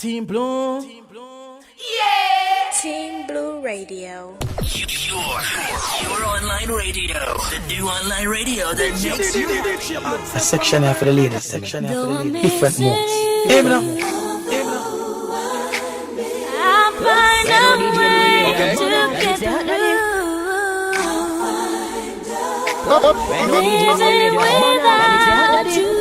Team Blue. Yeah! Team Blue Radio. Your online radio. The new online radio that makes you A section here for the ladies. Section here for the ladies. Different modes. Hey, man. I'll find a way to get through. Living without you.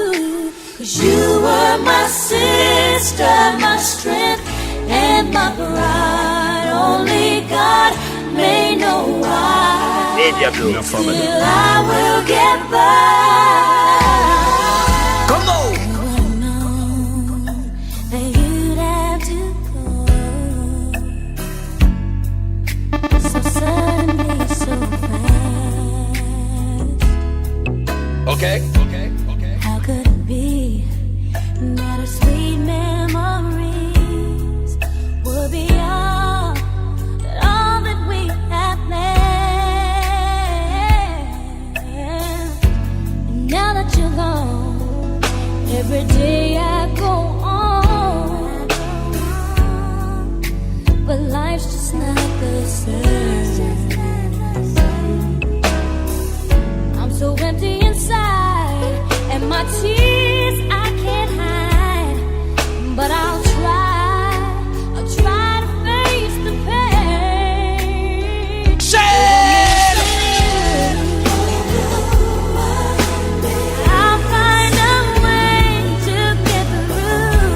'Cause you were my sister, my strength, and my pride. Only God may know why. Still I will get by. Come on. That you'd have to go so suddenly, so fast. Okay. How could it be that our sweet memories would be all that we have planned? And now that you're gone, every day I go on, but life's just not the same. I'm so empty inside, and my tears I can't hide. But I'll try to face the pain. I'll find a way to get through.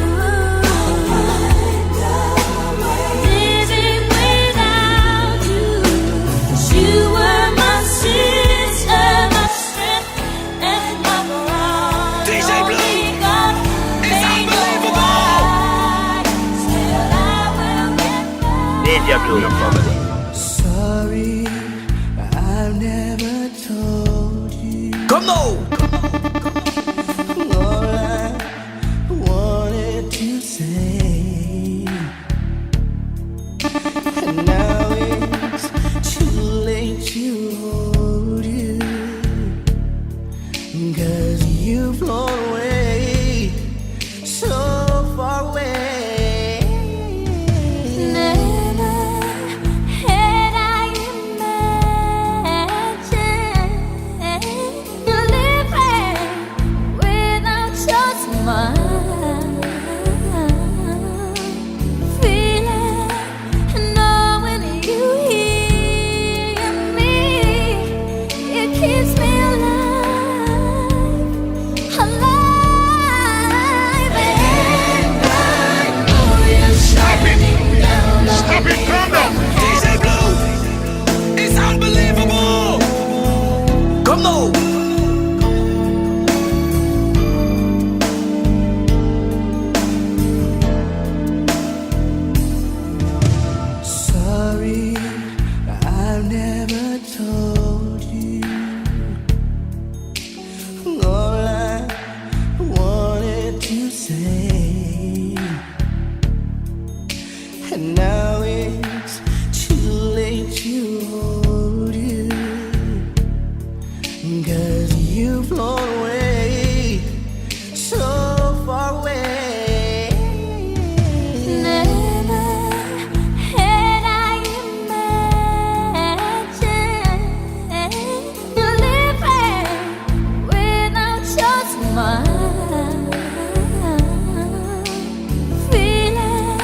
Living without you. 'Cause you were my sister, my strength, and my pride. DJ Blue. Only God may know why. Still I will get by. Sorry, I've never told you Come on. all I wanted to say. And now it's too late to hold you, 'cause you've flown away, so far away. Never had I imagined living without your smile, feeling, knowing you hear me. It keeps me alive, alive, and I know you're shining down on Stop it, calm down. DJ Blue. It's unbelievable. Come on. Sorry, I've never told you all I wanted to say. And now it's too late to hold you, 'cause you've flown away, so far away. Never had I imagined living without your smile, feeling,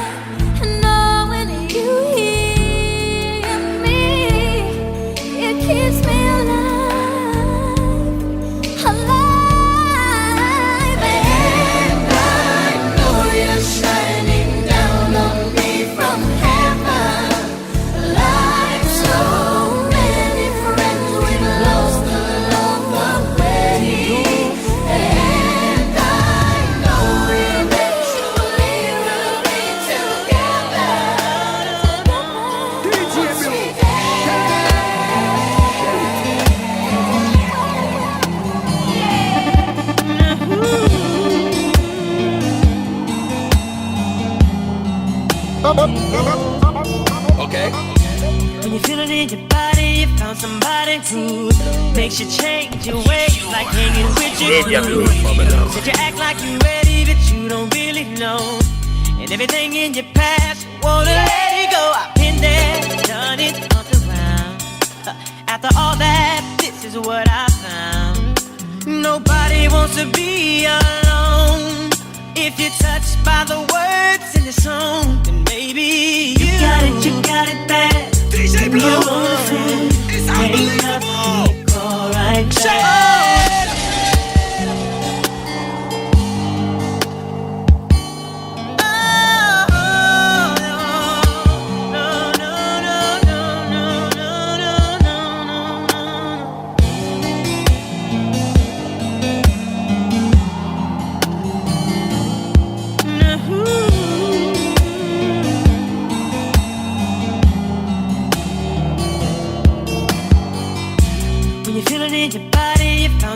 knowing you hear me. It keeps me alive, alive, and I know you're shining down on me from heaven. Like so many friends, we've lost along the way, and I know eventually we'll be together. Okay. When you feel it in your body, you found somebody who makes you change your ways, like hanging with your crew. Said you act like you're ready, but you don't really know. And And everything in your past, wanna let it go. I've been there, done it, humped around. After all that, this is what I found. Nobody wants to be alone. If you're touched by the words in the song, then maybe you got it bad. DJ Blue, it's unbelievable. Right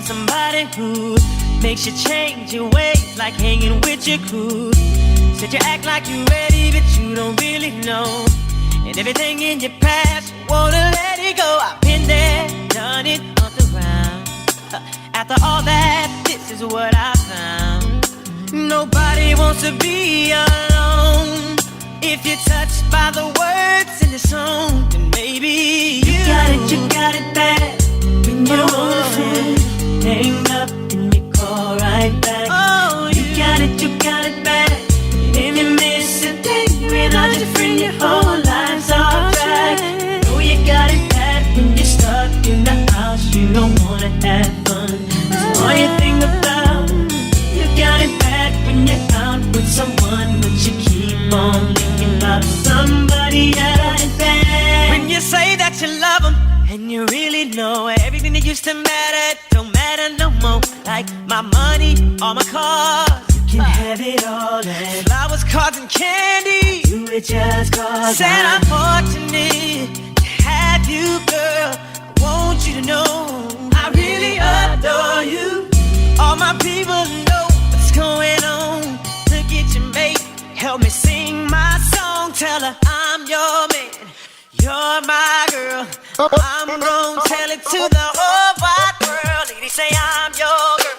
somebody who makes you change your ways, like hanging with your crew. Said you act like you're ready, but you don't really know. And everything in your past, wanna let it go. I've been there, done it, humped around. After all that, this is what I found. Nobody wants to be alone. If you're touched by the words in the song, then maybe you got it bad. When you're on hang up and you call right back. Oh, you got it bad. If you miss a day without your friend, your whole life's off track. Oh, you got it bad when you're stuck in the house, you don't wanna have fun. That's all you think about. You got it bad when you're out with someone, but you keep on thinking about somebody else. When you say that you love them, and you really know everything that used to matter don't matter no more. Like my money, all my cars, you can have it all. And flowers, cards, and candy, you were just cause said I'm fortunate to have you, girl. I want you to know I really adore you. All my people know what's going on. Look at your mate, help me sing my song. Tell her I'm your man. You're my girl, I'm gonna tell it to the whole wide world. Lady say I'm your girl,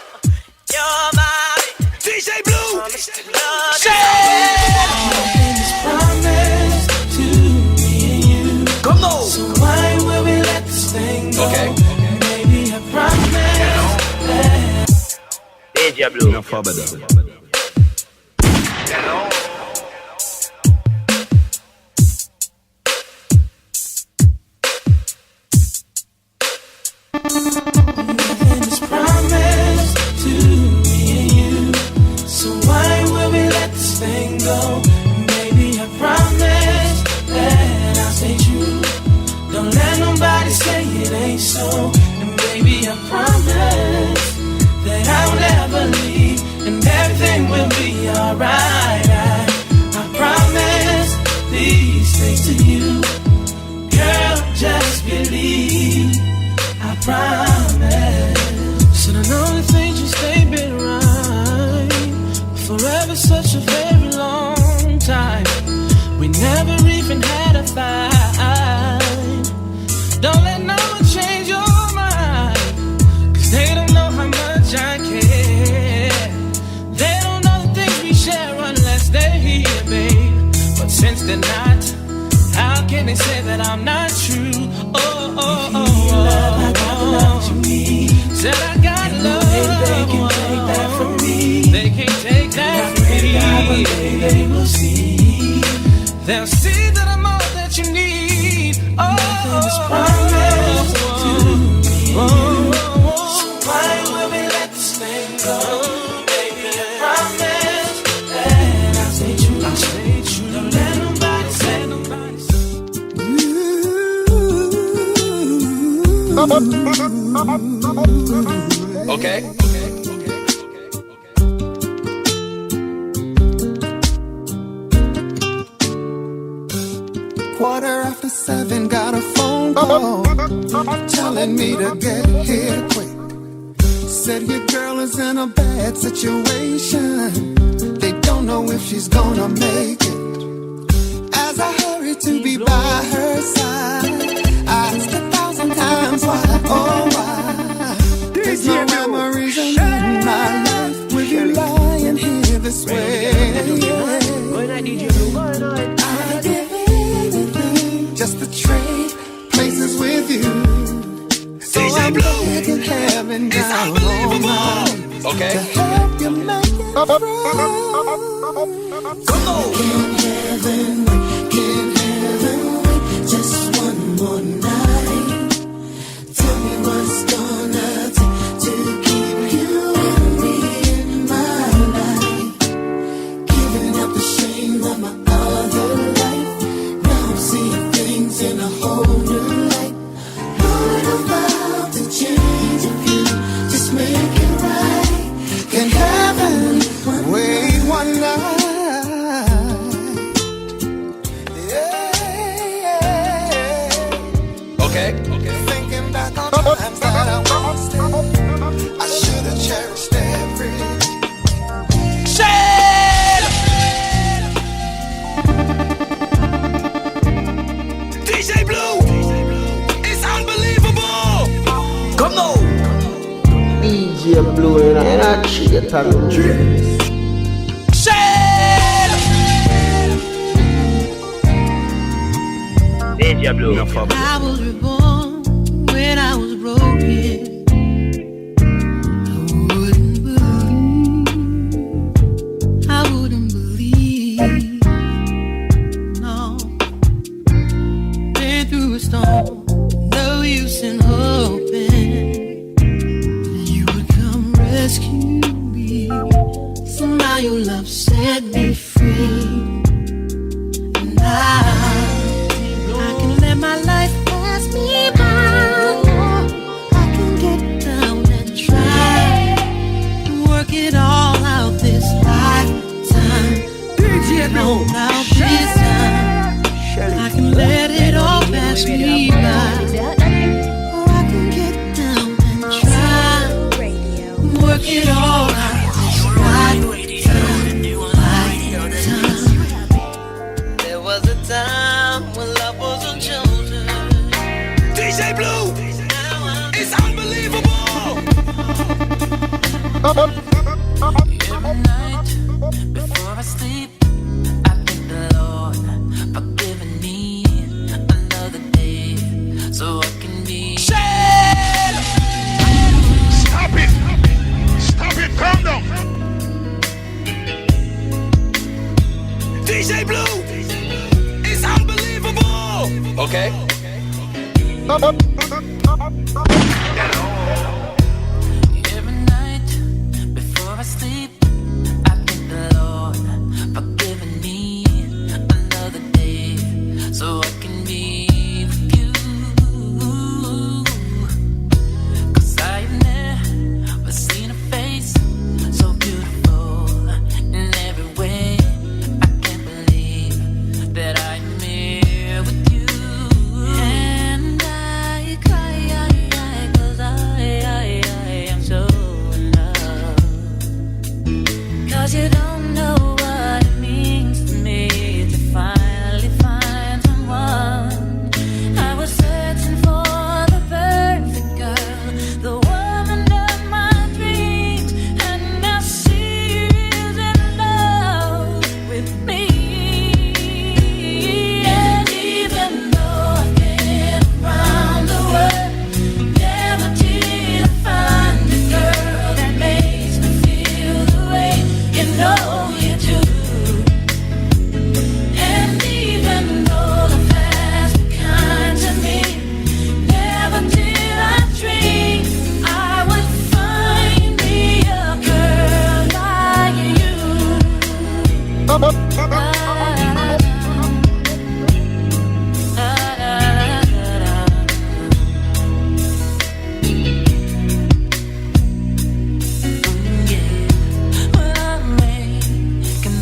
you're my man. DJ Blue, Promise to me and you. come on. So why will we let this thing go? Okay. Maybe I promise. DJ Blue. Promise to me and you. So why will we let this thing go? Maybe I promise that I'll stay true. Don't let nobody say it ain't so. And baby, I promise that I'll never leave, and everything will be alright. I promise these things to you, girl. Just believe. I promise. Said I know the things you say been right. Forever such a very long time. We never even had a fight. Don't let no one change your mind, cause they don't know how much I care. They don't know the things we share unless they're here, babe. But since they're not, how can they say that I'm not true? I got the love you need. Said I got love. They can't take that from me. They can't take that from me. They will see. They'll see that I'm all that you need. This promise to me. So why will we let this thing go? Baby, I promise that I'll stay true. I'll stay true. Don't let nobody say nobody say. Okay. Quarter after 7, got a phone call telling me to get here quick. Said your girl is in a bad situation. They don't know if she's gonna make it. As I hurry to be by her side, I asked 1,000 times why, oh why. There's no rhyme or reason in my life with you lying here this way. I'd give anything just to trade places with you. So I'm begging heaven down on mine to help you make it right. Come on. Can heaven wait just one more night? Tell me what's gonna take to keep you and me in my life. Giving up the shame of my other life. Now I'm seeing things in a whole new light. What about to change if you just make it right? Can heaven wait one night? Thinking back on times that I wasted, I should have cherished every DJ Blue, it's unbelievable. Come on. DJ Blue and I cheat on the DJ Blue. I was reborn when I was broken. I wouldn't believe, no. Been through a storm, no use in hoping you would come rescue me. Somehow your love set me free, and I can let my life pass me by. I can get down and try, work it all out this lifetime. Out this time, I can let it all pass me by. Or I can get down and try, work it all out this lifetime. There was a time when love wasn't chosen. DJ Blue, it's unbelievable. Every night before I sleep, I thank the Lord for giving me another day so I can be. Stop it! Stop it! Calm down! DJ Blue, it's unbelievable. Okay. Every night before I sleep, I thank the Lord for giving me another day so I can be with you. 'Cause I've never seen a face so beautiful in every way. I can't believe that I'm here with you. And I cry, 'cause I am so in love. 'Cause you don't know what it means to me to finally find someone. I was searching for the perfect girl, the woman of my dreams, and now she is in love with me. And even though I've been around the world, never did I find a girl that makes me feel the way you know you do. And even though the past was kind to me, never did I dream I would find me a girl like you. When I make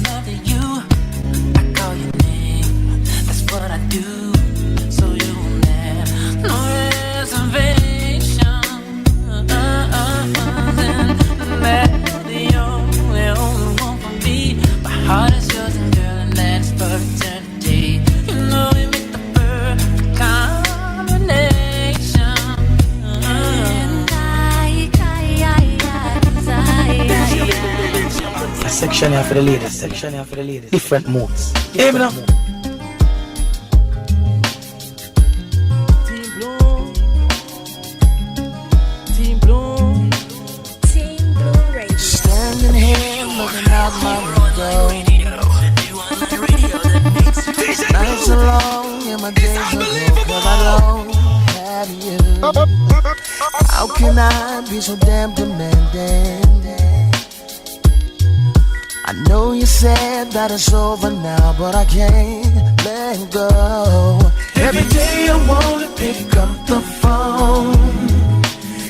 love to you, I call your name. That's what I do. So you will never no reservation. The only one for me. My heart is yours, and girl, and that's for eternity. You know we make the perfect combination. And I, 'cause I A section Section here for the ladies. Section here for the ladies. Different moods. Hear me now. Team Blue. Team Blue. Team Blue Radio. Standing here looking out my window. Nights are long and my days are long, 'cause I don't have you. How can I be so damn demanding? I know you said that it's over now, but I can't let go. Every day I wanna pick up the phone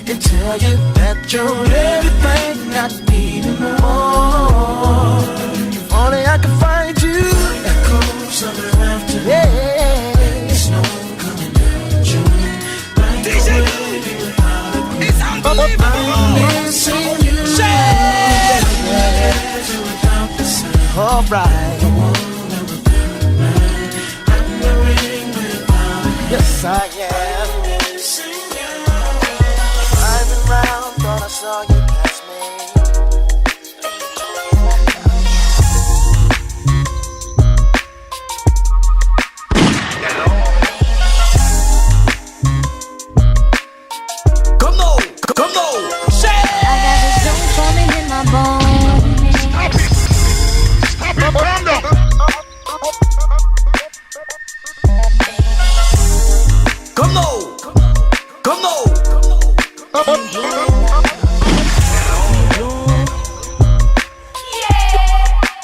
and tell you that you're everything I need and more. If only I could find you. Echoes of the laughter. Yeah. There's no one coming down June. DJ it's unbelievable. I'm missing you. All right. Yes, I am. Driving round, thought I saw you pass me. Come on, come on. I got the zone forming in my bones. Calm down. Come on, come on.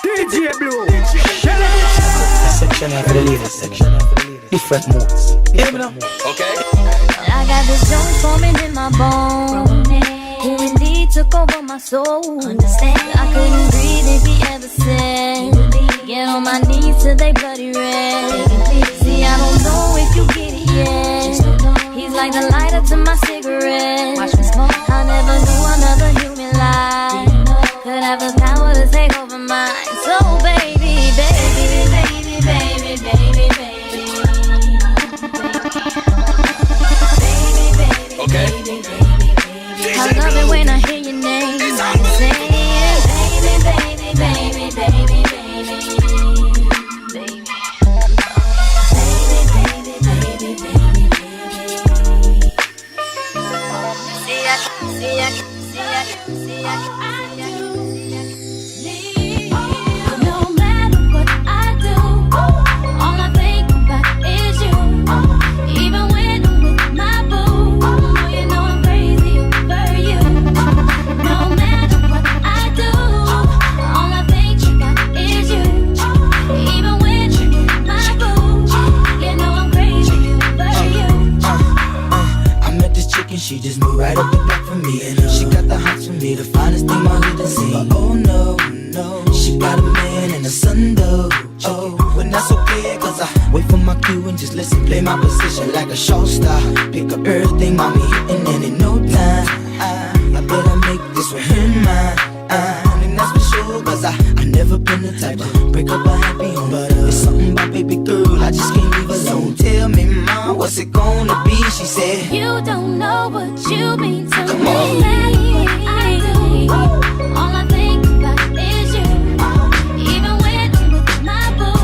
DJ Blue. Section here for the ladies. Section here for the ladies. Different moods. Hear me now. Okay. I got the zone forming in my bones. You indeed took over my soul. Understand? I couldn't breathe if he ever said, get on my knees till they bloody red. See, I don't know if you get it yet. He's like the lighter to my cigarette. I never knew another human life could have the power to take over mine. So baby, baby, baby, baby, baby, baby, baby, Okay. baby, baby. I love it when I hear your name. Say it, baby, baby, baby, baby, baby, baby. Baby, baby, baby, baby, baby. No matter what I do, all I think about is you. Even when I'm with my boo, you know I'm crazy over you. No matter what I do, all I think about is you. Even when you're with my boo, you know I'm crazy over you. I met this chick and she just moved right up the block from me. And she got the hots for me, the finest thing my hood has seen. But oh no, no, she got a man and a son though. Oh, and that's okay, cause I wait for my cue and just listen, play my position like a show star. Pick up everything, mommy hitting, and in no time I better make this with her in mind. And that's for sure, cause I never been the type to break up a happy home. But it's something about baby girl, I just can't leave alone. Tell me, mom, what's it gonna be? She said, you don't know what you mean to Come me. on. I do. All I think about is you. Even when I'm with my boo,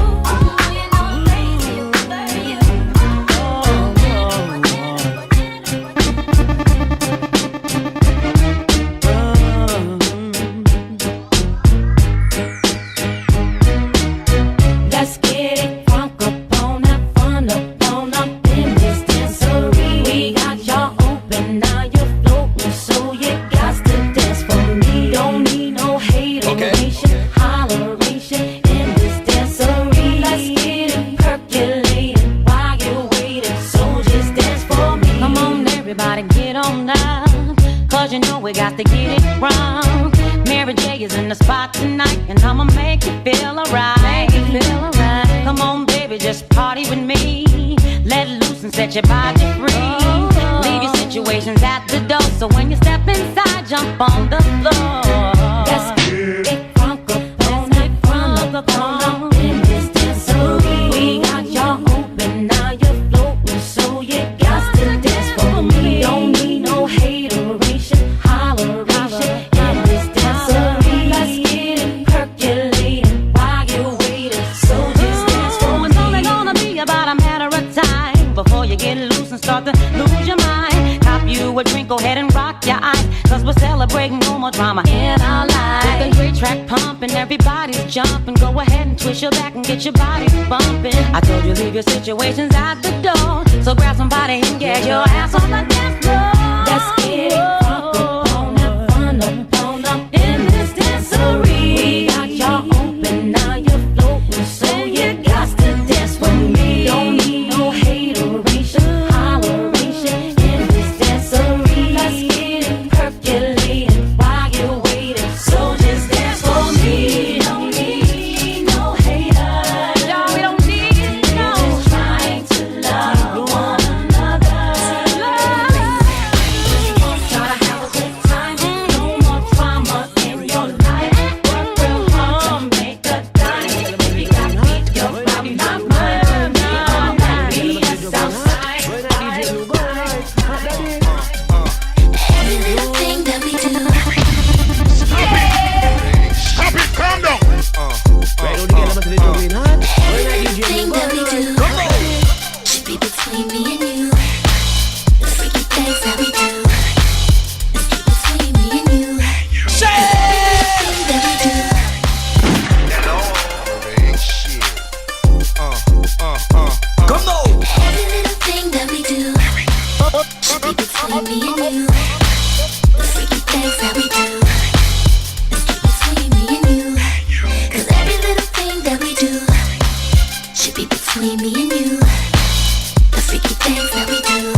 you know I'm crazy over you. Let's get it crunk up on that fun up in this dancery. We got y'all open, now you're floating, so you got to dance for me. Don't need no hateration, holleration in this dancery. Let's get it percolating while you're waiting, so just dance for me. Come on, everybody, get on down, cause you know we got to get it wrong. Mary J is in the spot tonight, and I'ma make you feel alright. Come on, baby, just party with me. Let loose and set your body free. Leave your situations at the door, so when you step inside, jump on the floor. Let's get it crunk up on that fun up in this dancery. We got y'all open, now you're floating, so you got to dance for me. Don't need no hateration, holleration in this dancery. Let's get it percolating. go ahead and rock your eyes, cause we're celebrating no more drama in our lives. With a great track pumping, everybody's jumping. Go ahead and twist your back and get your body bumping. I told you leave your situations at the door, so grab somebody and get your ass on the dance floor. Let's get it crunk up on that fun up in this dancery. We got y'all open, now you're floating, so you got to dance with me. Don't need no hateration, holleration in this dancery. Let's get it percolating while you're waiting, so just dance for me. Don't need no haters, no, we don't need no. Just trying to love one another. Try to have a good time, no more drama in your life. Work real hard to make a dime. If you got beat, you're probably not mine. Be us outside. Every little thing that we do, Stop it, calm down. every little thing that we do should be between me and you. The freaky things that we do, let's keep between me and you. Everything that we do, Come on. every little thing that we do should be between me and you. The freaky things that we do, let's keep between me and you. Cause every little thing that we do should be between me and you. The freaky things that we do,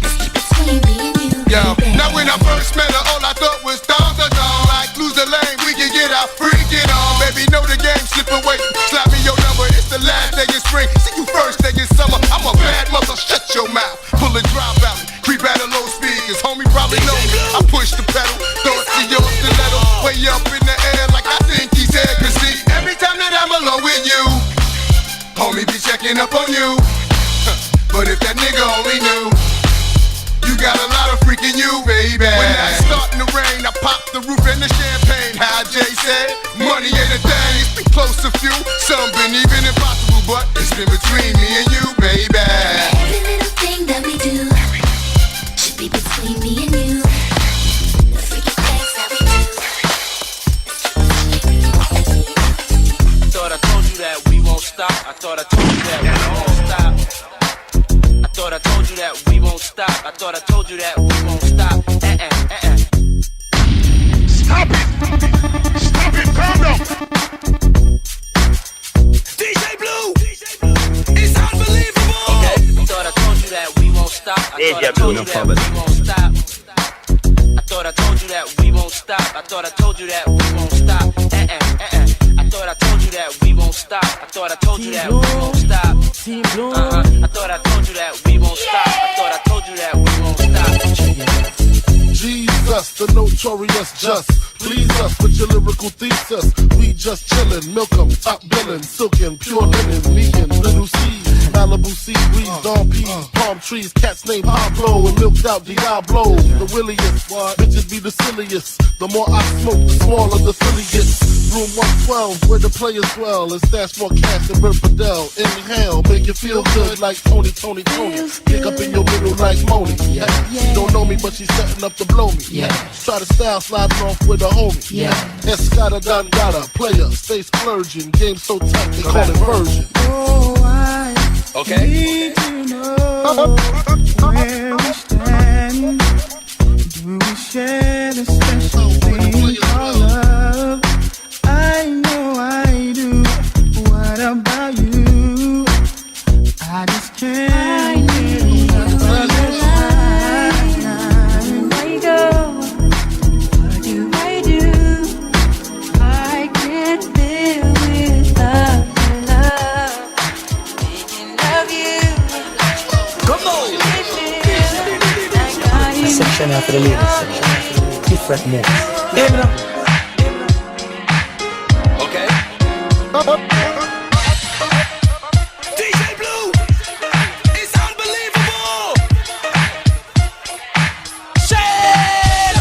let's keep between me and you. Yo, baby. now when I first met her, all I thought was dong da dong. Like lose the lane, we can get our freaking on. Baby, know the game, slip away. Slap me your number, it's the last day of spring. See you first day in summer. I'm a bad mother, shut your mouth. Pull a drop out, creep at a low speed. Cause homie probably know me. I push the pedal, throw it to your stiletto. Way up in the air like I think he's there. Cause see, every time that I'm alone with you, homie be checking up on you. But if that nigga only knew, you got a lot of freaking you, baby. When I starting to rain, I pop the roof and the champagne. How Jay said, money ain't a thing. It's been close to few, some been even impossible, but it's been between me and you, baby. Every little thing that we do should be between me and you. The freaky things that we do. Thought I told you that we won't stop. I thought I told you that we won't stop. I thought I told you that we won't stop. I thought I told you that we won't stop. Stop it. Stop it, calm down. DJ Blue, it's unbelievable. Okay, I thought I told you that we won't stop. I thought I told you that we won't stop. I thought I told you that we won't stop. I thought I told you that we won't stop. I thought I told you that we won't stop. I thought I told you that we won't stop. I thought I told you that we won't stop. I thought I told you that we won't stop. Jesus, the notorious just. Please us with your lyrical thesis. We just chillin', milk 'em, top billin', silkin', pure linen, vegan, little seeds, Malibu seaweed, dawn peas, palm trees, cats named Pablo, and milked out Diablo. The williest, bitches be the silliest. The more I smoke, the smaller the silliest. Room 112, where the players dwell, and stash more cash than Bert Fidel. Inhale, make you feel good like Tony. Pick up in your middle like Moni. She don't know me, but she's setting up to blow me. Try to style sliding off with a homie. Escada Don Gata, player, stay splurging. Game so tight, they call it version. Oh, I need to know where we stand. Do we share the special thing called love? I know I do. What about you? I just can't get enough of your line. Where you go? What do I do? I can't live without your love. Thinking of you. Come on! A section after the ladies section. Different moves. Hey, man. Okay. DJ Blue, it's unbelievable. Shell.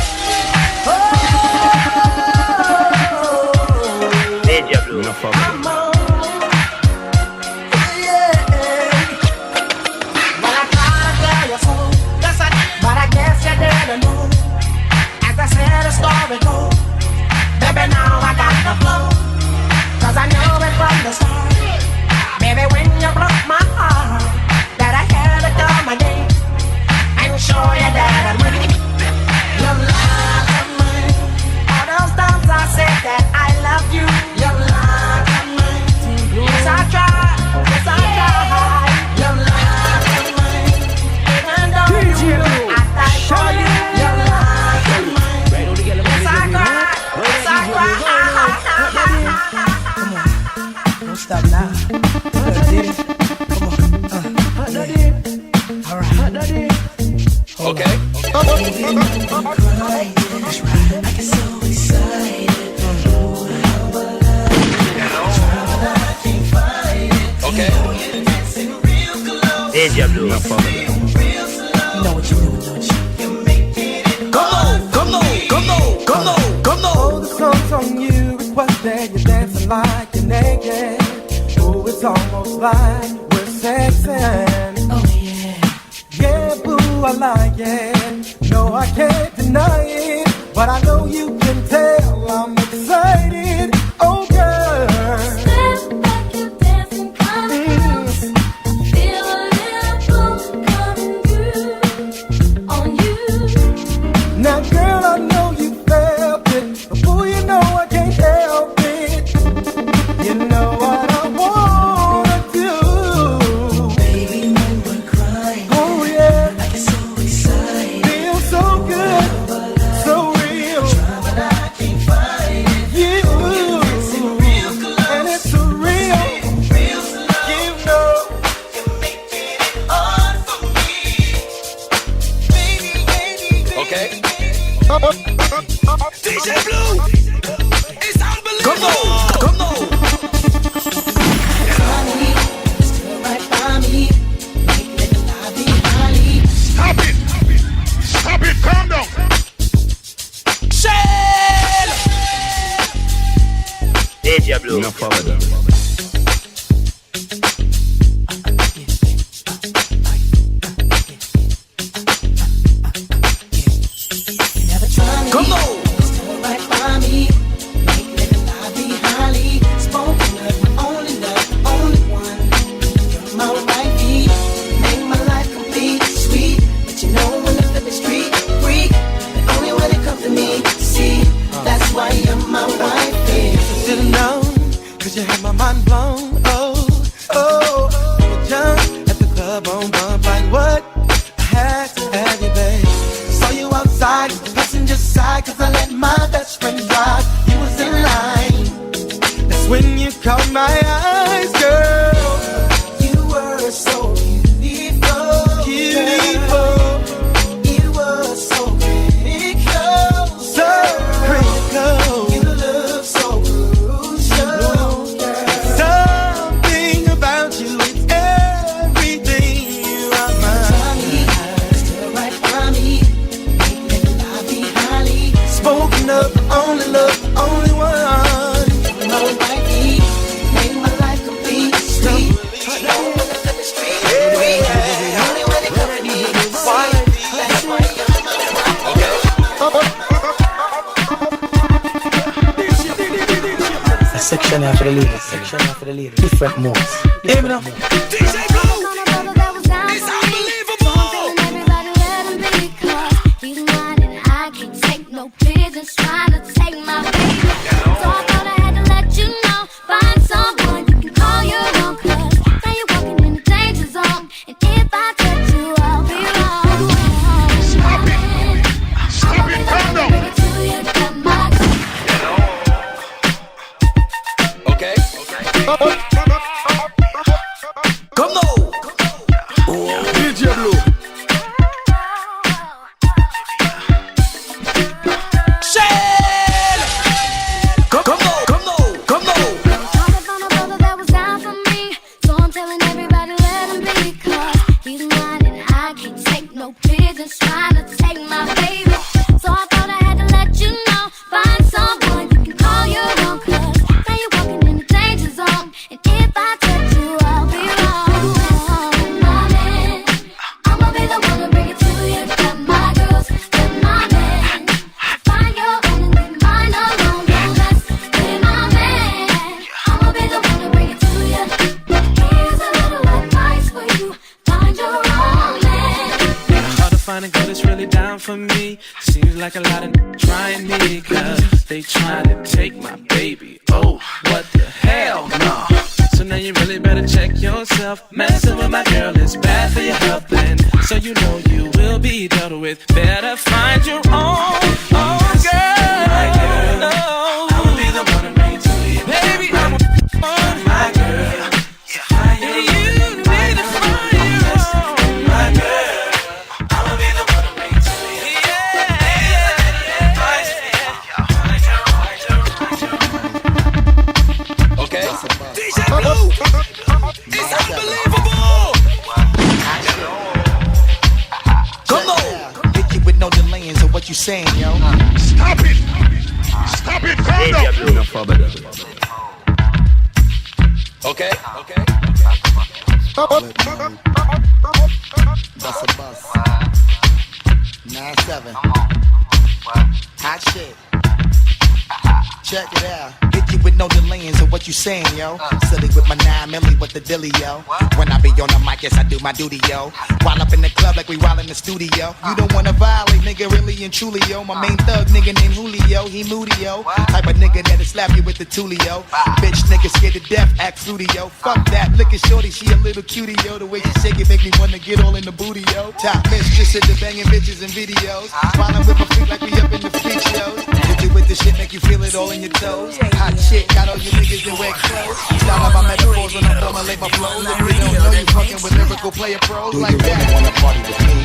DJ Blue. But I guess you Okay. Okay. Deja Blue. You know what you do, don't you? Come on. Oh, the song's on you. Request that you're dancing like you're naked. Oh, it's almost like we're sexing. Oh yeah. Yeah, boo, I like it. No, I can't deny it. But I know you can tell I'm excited. Oh, girl. Step back, you dancing kind Feel a little flow coming through on you. Now, girl, I know you felt it. But boy, you know I can't help it. You know what I wanna do. Baby, when we're crying, Oh, yeah. I get so excited. Feel so good. So real. But I can't find it. You. And it's so real. You know. Okay. DJ Blue, it's unbelievable. Come on. Still right by me. Make the love be highly. Stop it! Stop it! Calm down! Deja Blue. Come on. Still right by me. Make the love be highly. Spoken of my only love, the only one. You're my wifey. Make my life complete, sweet. But you know when the flip is street freak. And only when it comes to me, see. That's why you're my wifey. Should've known, 'cause you had my mind blown. Oh, you jumped at the club on bump like what? I had to have you, babe. Saw you outside, passenger side, 'cause I let my best friend drive. You was in line. That's when you caught my eyes, girl. You were so beautiful. Beautiful, You were so critical. so critical. You look so crucial. Something about you, it's everything. You are mine. Still right by me. Make the love be highly. Spoken of, only love, only one. My wifey. Make my life complete. Sweet. Know when the flip is street. Only when it comes to me. That's why you're my wifey. A section after the leader, section after the leader. Different modes. Hear me now. DJ Blue. It's unbelievable. Everybody let him be, 'cause he's mine and I can't take no pigeons trying to take my baby. So I thought I had to let you know. Find someone you can call your own, 'cause now you're walking in the danger zone. And if I touch you, I'll be wrong. Stop it! Stop it! Calm down! Okay. Come on. DJ Blue. Come on. That was down for me. So I'm telling everybody let him be, 'cause he's mine and I can't take no pigeons trying to take my baby. So I thought I had to let you know. Find someone you can call your own, 'cause now you're walking in the danger zone. And if I touch you, I'll be wrong. My man, I'ma be the one to bring it to you. Got my girls, got my man. Find your own and leave mine alone. Don't mess with my man. I'ma be the one to bring it to you. Here's a little advice for you. Find your own man. Hard to find a girl that's really down for me. Seems like a lot of trying me, 'cause they trying to take my baby. Oh, what the hell, no. So now you really better check yourself. Messing with my girl is bad for your health, and so you know you will be dealt with. Better find your own girl. My girl, no. I'ma be the one to bring it to you. Baby, I'm my girl. Okay. Bust a bus. 9-7. Hot shit. Check it out. Hit you with no delaying, so what you saying, yo? Silly with my 9 milli, what the dilly, yo? When I be on the mic, yes, I do my duty, yo. While up in the club like we while in the studio. You don't wanna violate, nigga, really and truly, yo. My main thug, nigga named Julio, he moody, yo. Type of nigga that'll slap you with the tulio. Bitch, nigga scared to death, act fruity, yo. Fuck that, look at shorty, she a little cutie, yo. The way she shake it make me wanna get all in the booty, yo. Top mistress at the banging bitches and videos. While I'm with my feet like we up in the freak shows. Hit you with the shit, make you feel it all in your toes. Hot shit, got all you niggas in wet clothes. Style out my metaphors when I'm formulate my flows. If you don't know, you fucking with lyrical player pros like that. Do you really wanna party with me?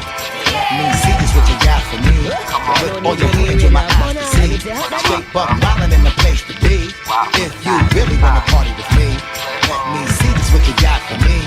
Let me see just what you got for me. Put all your hands in my eyes to see. Straight buck wildin' in the place to be. If you really wanna party with me, let me see just what you got for me.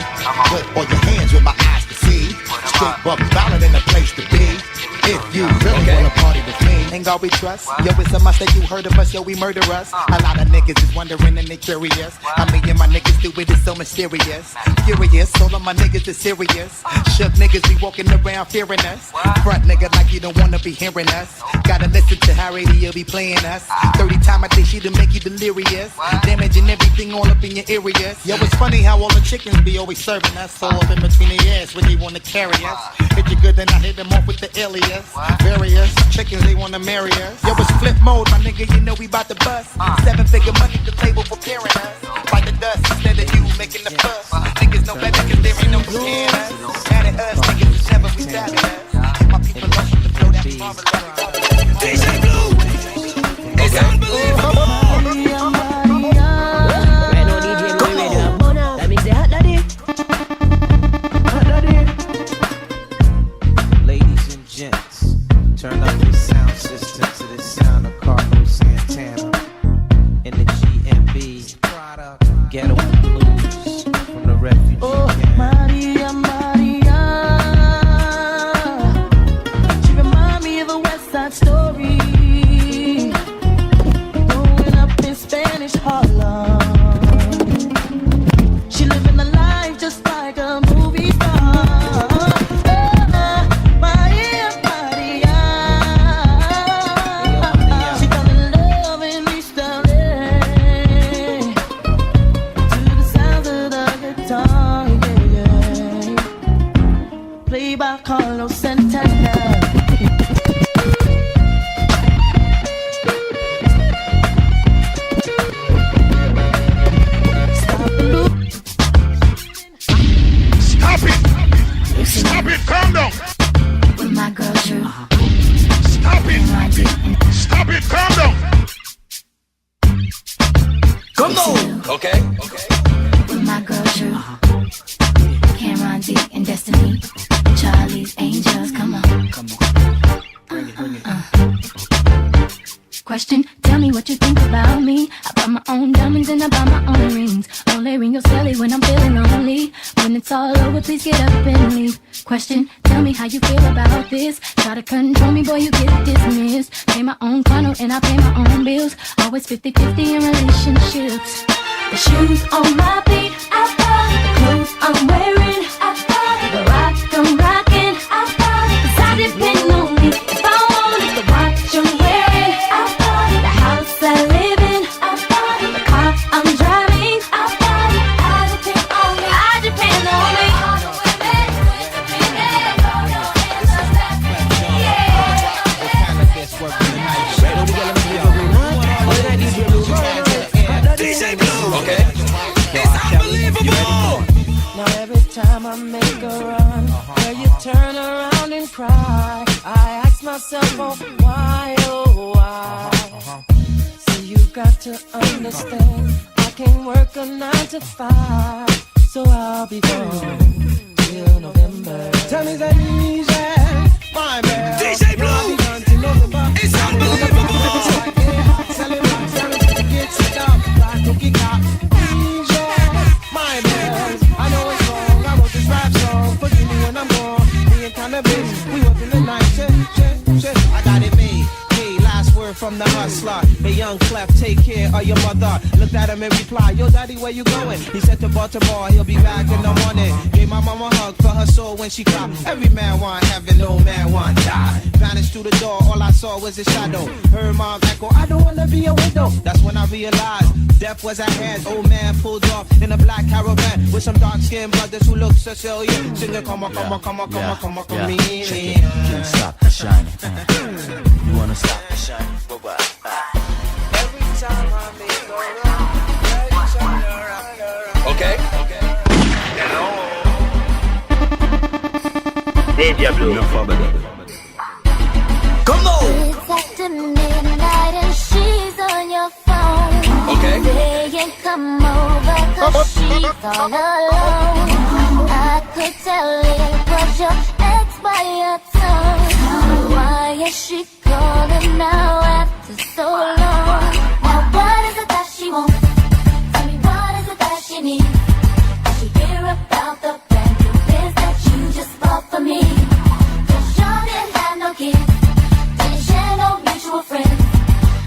Put all your hands with my eyes to see. Straight buck wildin' in the place to be. If you really wanna party with me, ain't God we trust. Yo, it's a must that you heard of us, yo, we murder us. A lot of niggas is wondering and they curious. I mean, and my niggas do it, it's so mysterious. Furious, all of my niggas is serious. Shook niggas be walking around fearing us. Front nigga like you don't wanna be hearing us. Gotta listen to how radio be playing us. 30 times I think she to make you delirious. Damaging everything all up in your areas. Yo, it's funny how all the chickens be always serving us. All up in between their ass when they wanna carry us. Hit you good, then I hit them off with the alias. Various chickens, they wanna marry us. Yo, it's flip mode, my nigga, you know we bout to bust. 7-figure money, the label preparing us. Fight the dust instead of you making the fuss. Niggas know better cause there ain't no comparing us. Mad at us, niggas is never be stabbing us. My people love to flow that marvelous. DJ Blue, it's unbelievable. That means they hot daddy. Hot daddy. Ladies and gents, turn up your sound system to the sound of Carlos Santana in the GMB Ghetto Blues from the refugee camp. Maria, Maria, she remind me of a West Side Story. Growing up in Spanish Harlem, she living a life just like a movie star. By Carlos Santana. Stop it, calm down. With my girl Drew. Stop it, calm down. Come on. Okay. With my girl Drew. Cameron D and Destiny. Charlie's Angels, come on. Bring it. Question, tell me what you think about me. I buy my own diamonds and I buy my own rings. Only ring your celly when I'm feeling lonely. When it's all over, please get up and leave. Question, tell me how you feel about this. Try to control me, boy, you get dismissed. Pay my own condo and I pay my own bills. Always 50-50 in relationships. The shoes on my feet, I buy. The clothes I'm wearing, I buy. The rock I'm rocking, I buy. 'Cause I depend on me. If I want it, the watch I'm wearing, I buy. The house I live in, I buy. The car I'm driving, I buy. I depend on me. I depend on me. DJ Blue, okay. It's unbelievable. Now every time I make a run, where you turn around and cry, I ask myself, oh why, oh why? So you got to understand, I can't work a 9 to 5, so I'll be gone till November. Tell me that easy, my man. DJ Blue, it's unbelievable. My man, I know it's wrong. I wrote this rap song. Forgive me when I'm gone. Me and kind of bitch, we up in the night. Shit. I got it made. Hey, last word from I'm the hustler. Hey, young Clef, take care of your mother. Looked at him and replied, yo, daddy, where you going? He said to Baltimore, he'll be back in the morning. Gave my mama a hug for her soul when she cried. Every man want heaven, no man want die. Vanished through the door, all I saw was a shadow. Heard mom echo, I don't wanna be a widow. That's when I realized death was at hand. Old man pulled off in a black caravan with some dark-skinned brothers who look Sicilian. Singing, come on, come on, come on, come on, come on, come on. Can't stop the shining. You wanna stop the shining? Bye-bye. Every time I make a run, every time around. Okay. Deja Blue. Come on! It's after midnight and she's on your phone. Okay. Saying come over 'cause she's all alone. I could tell it was your ex by your tongue. Why is she calling now after so long? Now what is it that she wants? Tell me what is it that she needs? Did she hear about the brand new biz that you just bought for me? 'Cause y'all didn't have no kids, didn't share no mutual friends,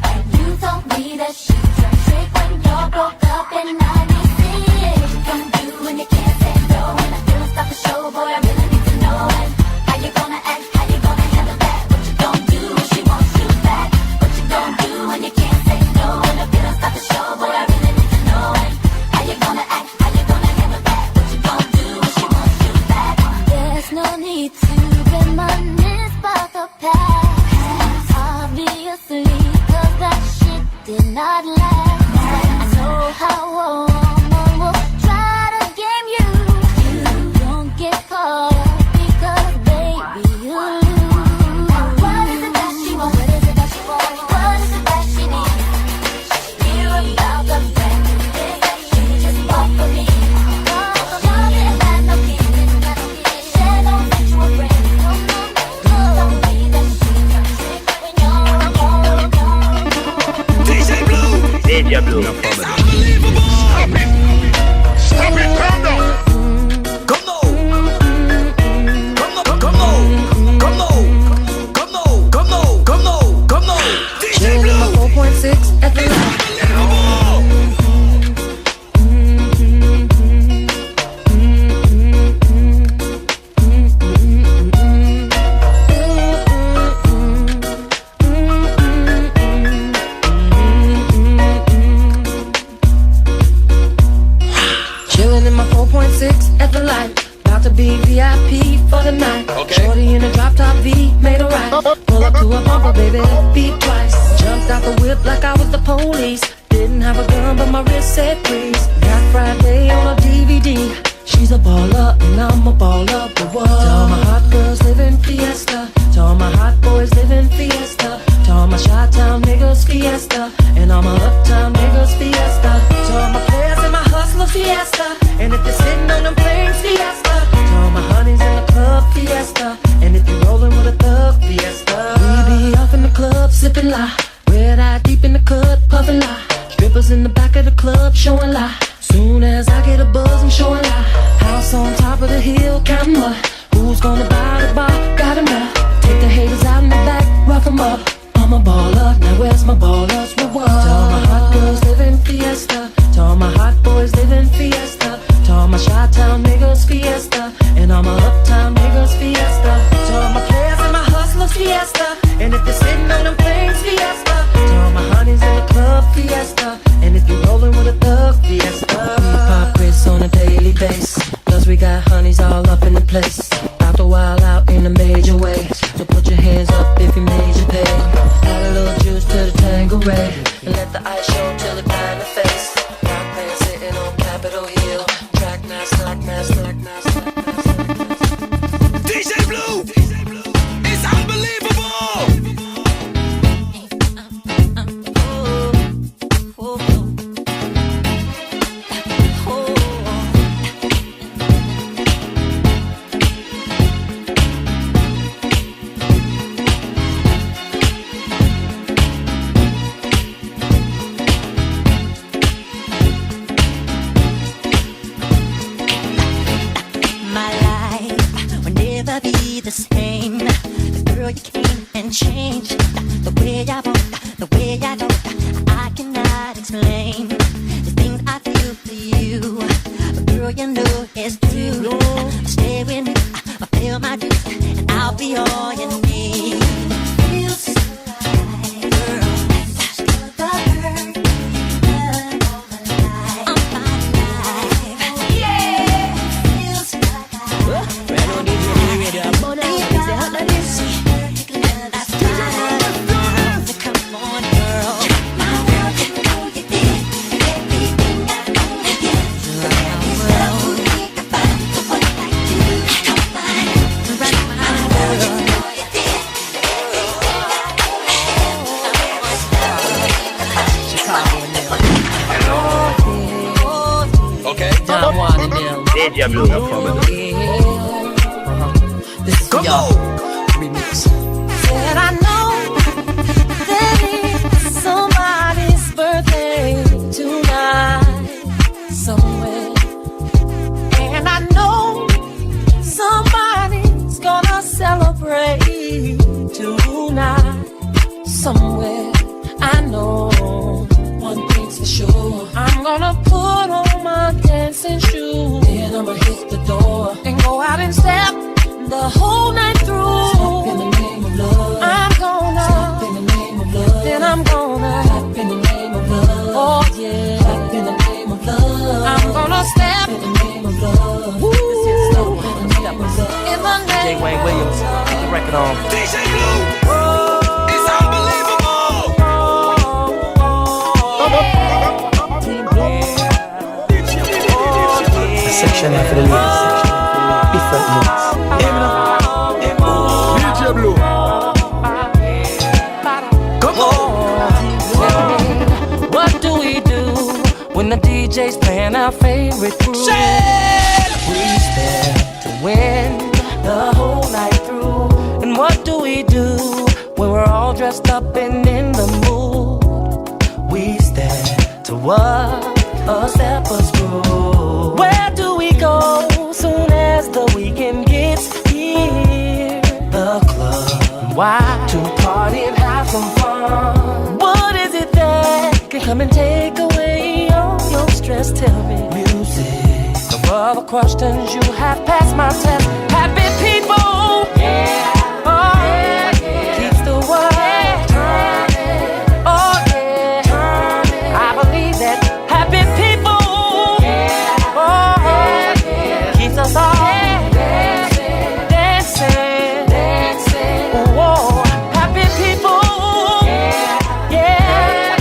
and you told me that she turned trick when y'all broke up and I didn't see it. What you gonna do when you can't say no? And I feel stop the show, boy, I really need to know. And how you gonna act? How you gonna handle that? What you gonna do when she wants you back? What you gonna do when you can't say no? And I feel stop the show, boy, I really need to know. And how you gonna act? How you gonna handle that? What you gonna do when she wants you back? There's no need to reminisce about the past. Obviously, 'cause that shit did not last. I know how a woman will try to game you. You don't get caught up because, baby, you lose. What is it that she wants? What is it that she wants? What is it that she needs? She hear about the brand new thing that you just bought for me. Y'all didn't have no kids, share no mutual friends. You told me that she turned trick when y'all DJ Blue. Deja Blue. It's unbelievable. Stop it, calm down. Come on. Come on. Come on. Come on. Come on. Come on. Come on. Come on. DJ Blue. 4.6 at the line. Chillin' in my 4.6 at the light. About to be VIP for the night. Okay. Shorty in a drop top V, made a right. Pull up to a bumper, baby, beat twice. Jumped out the whip like I was the police. Didn't have a gun, but my wrist said freeze. Got Friday on a DVD. She's a baller, and I'm a baller, but what? To all my hot girls living fiesta. To all my hot boys living fiesta. To all my Chi-Town niggas fiesta. And all my uptown niggas fiesta. To all my players and my hustlers fiesta. And if you're sitting on them planes fiesta. To all my honeys in the club fiesta. And if you're rolling with a thug fiesta. We be off in the club sipping lie. Red eye deep in the cut puffing lie. Strippers in the back of the club showing lie. Soon as I get a buzz, I'm showing lie. House on top of the hill, counting what? Who's gonna buy the bar? Got 'em now. Take the haters out in the back, rough 'em up. I'm a baller, now where's my ballers? What? To all my hot girls living fiesta. To all my hot boys living fiesta. To all my Chi-Town niggas fiesta. And all my uptown niggas fiesta. To all my players and my hustlers fiesta. And if you're sitting on them planes fiesta. To all my honeys in the club fiesta. And if you're rolling with a thug fiesta. We pop Chris on a daily basis. Plus we got honeys all up in the place. About to wild out in a major way. So put your hands up if you made your pay. Add a little juice to the Tanqueray. And let the ice show till it die in the face. Rock band sitting on Capitol Hill. Track master, track master, track master. DJ Blue. It's unbelievable. My life will never be the same. The girl you came and changed the way I walk, the the way I do, I cannot explain the things I feel for you. But girl, you know it's true. Stay with me, I feel my dues, and I'll be all you need. Feels so right, girl. That's the hurt. I'm fine life. Yeah, feels like I don't need you radio. I'm on it. It's the hot like this. Come on, girl. My world, you know you did everything I know you did. Love me if I do what I do. I don't mind. My world, you know you did Okay. Don Juan and them. Deja Blue, no problem. This is y'all remix. And I know that it's somebody's birthday tonight somewhere. And I know somebody's gonna celebrate tonight somewhere. I know one thing's for sure. I'm gonna put on my dancing shoes. Then I'ma hit the door and go out and step the whole night through. Step in the name of love. I'm gonna step in the name of love. Then I'm gonna step in the name of love. Oh yeah, step in the name of love. I'm gonna step in the name of love. Woo. Step in the name of love. In the name J. Wayne Williams, get the record on. DJ Blue, it's unbelievable. A section here for the ladies. Different moods. DJ Blue. Come on. What do we do when the DJ's playing our favorite groove? We stand to win the whole night through. And what do we do when we're all dressed up and in the mood? We stand to what a stepper's groove. Where do we go soon as the weekend gets here? The club. Why? To party and have some fun. What is it that can come and take away all your stress? Tell me. Music. Of all the questions you have passed my test. Happy people. Yeah. Oh, yeah. Keeps the world turning. Oh, yeah. Turning. I believe that happy people. Yeah. Oh, yeah. Keeps us all dancing, dancing, dancing. Whoa, happy people. Yeah. Yeah.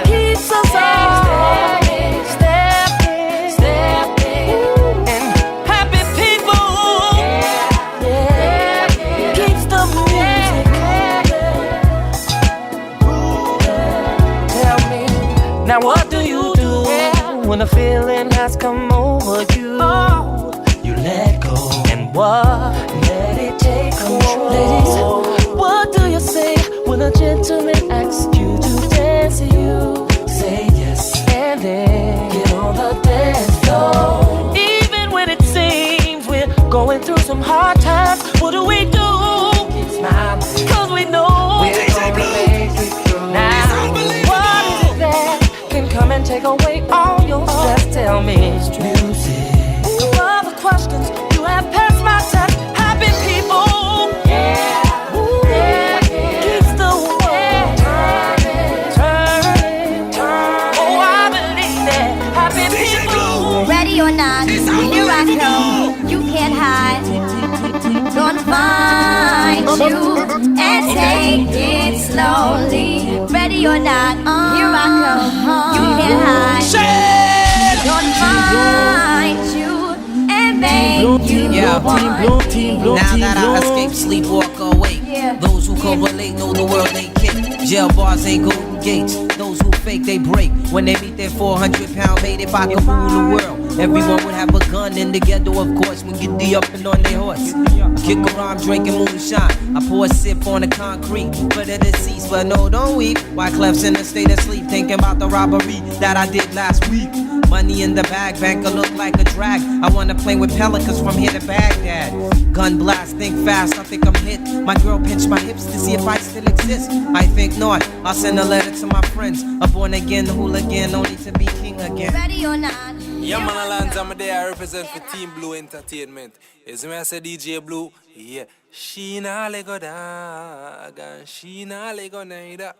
Keeps us all stepping, stepping, stepping. And happy people. Yeah. Keeps the music moving. Tell me, now what do you do when a feeling has come over you? You let go and what? Let it take control. Ladies, what do you say when a gentleman asks you to dance to you? Say yes and then get on the dance floor. Even when it seems we're going through some hard times, what do? Keep smiling, 'cause we know we're gonna make it through. Now, what is it that can come and take away all your stress? Tell me. Music. All the questions you have passed my test. Happy people. Yeah. Ooh, yeah. Keeps the world turning, turning, turning. Oh, I believe that. Happy people. Ready or not, here I come. You can't hide. Gonna find you and take it slowly. Ready or not, here I come. You can't hide. Gonna find you and make you one. Now that I escape, sleep, walk awake. Those who correlate know the world ain't kick. Jail bars ain't golden gates. Those who fake, they break. When they meet their 400-pound mate, if I could rule the world, everyone would have a gun in the ghetto, of course, when get the up and on their horse. Kick around drinking moonshine. I pour a sip on the concrete for the deceased, but no, don't weep. Wyclef's in a state of sleep, thinking about the robbery that I did last week. Money in the bag, banker look like a drag. I wanna play with pelicans from here to Baghdad. Gun blast, think fast, I think I'm hit. hit. My girl pinched my hips to see if I still exist. I think not. I'll send a letter to my friends. A born again hooligan, only to be king again. Ready or not? Yeah, man, Alonzo, I'm there. I represent for Team Blue Entertainment. Is me I say DJ Blue? Yeah. She nah let go dog, and she nah let go neither.